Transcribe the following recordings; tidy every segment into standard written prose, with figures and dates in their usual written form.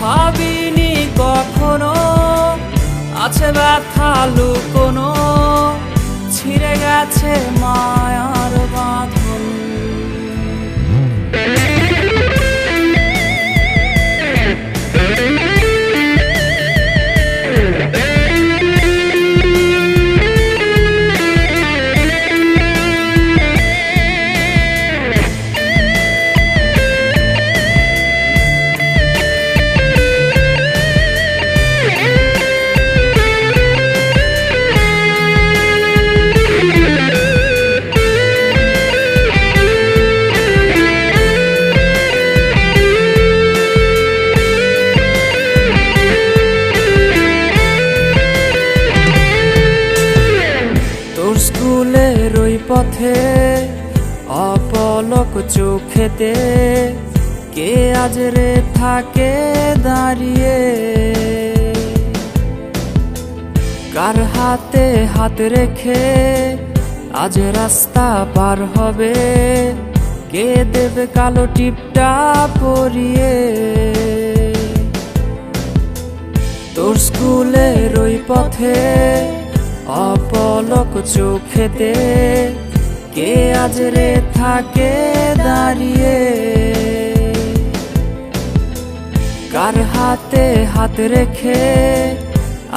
ভাবিনি কখনো আছে ব্যথা লুকোনো, ছিঁড়ে গেছে মায়ার বাঁধন। স্কুলের ওই পথে অপলক চোখেতে কে আজ রে থাকে দাঁড়িয়ে, কার হাতে হাত রেখে আজ রাস্তা পার হবে, কে দেবে কালো টিপটা পরিয়ে। তোর স্কুলের ওই পথে অপলক চোখেতে কে আজ রে থাকে দাঁড়িয়ে, কার হাতে হাত রেখে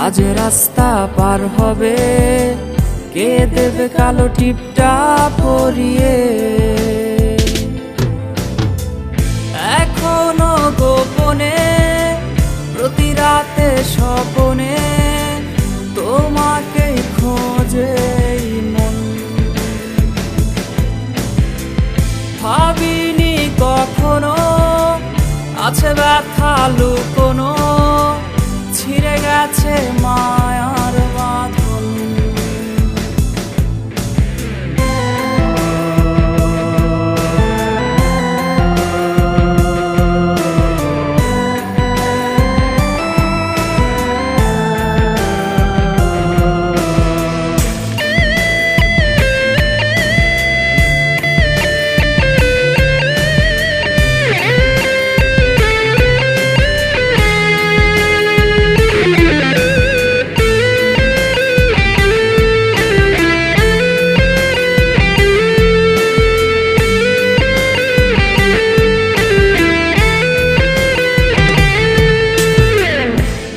আজ রাস্তা পার হবে, কে দেবে কালো টিপটা পরিয়ে। এখনো গোপনে প্রতি রাতে স্বপনে তোমাকে খোঁজে মন। ভাবিনি কখনো আছে ব্যথা লুকোনো, ছিঁড়ে গেছে মায়ার বাঁধন।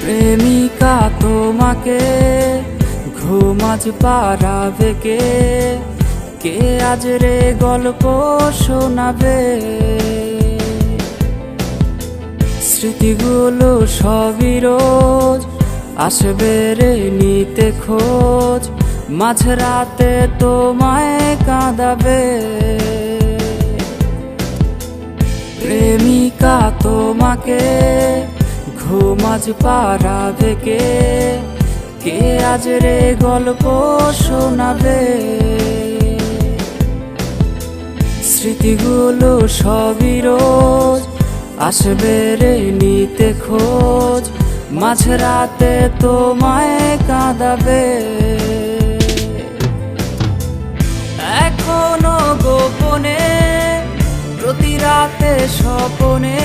প্রেমিকা তোমাকে ঘুমাজ পারাবে কে, কে আজ রে গল্প শোনাবে। স্মৃতিগুলো সবই রোজ আসবে রে নিতে খোঁজ, মাঝরাতে তোমায় কাঁদাবে। প্রেমিকা তোমাকে ঘুমাজ পারাবে কে, কে আজ রে গল্প শোনাবে। স্মৃতিগুলো সবই রোজ আসবে রে নিতে খোঁজ, মাঝরাতে তোমায় কাঁদাবে। এখনো গোপনে প্রতি রাতে স্বপনে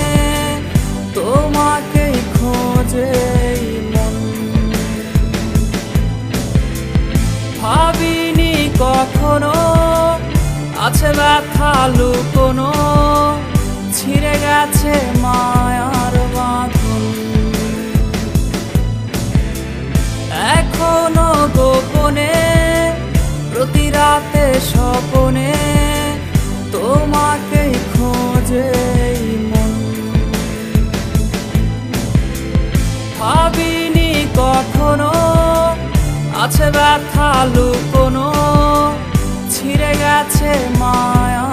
তোমাকে খোঁজে মন। ভাবিনি কখনো আছে ব্যথা লুকোনো, ছিঁড়ে গেছে মায়ার বাঁধন। এখনো গোপনে প্রতি রাতে স্বপনে তোমাকে খোঁজে মন। ভাবিনি কখনো আছে ব্যথা লুকোনো, ছিঁড়ে গেছে মায়া।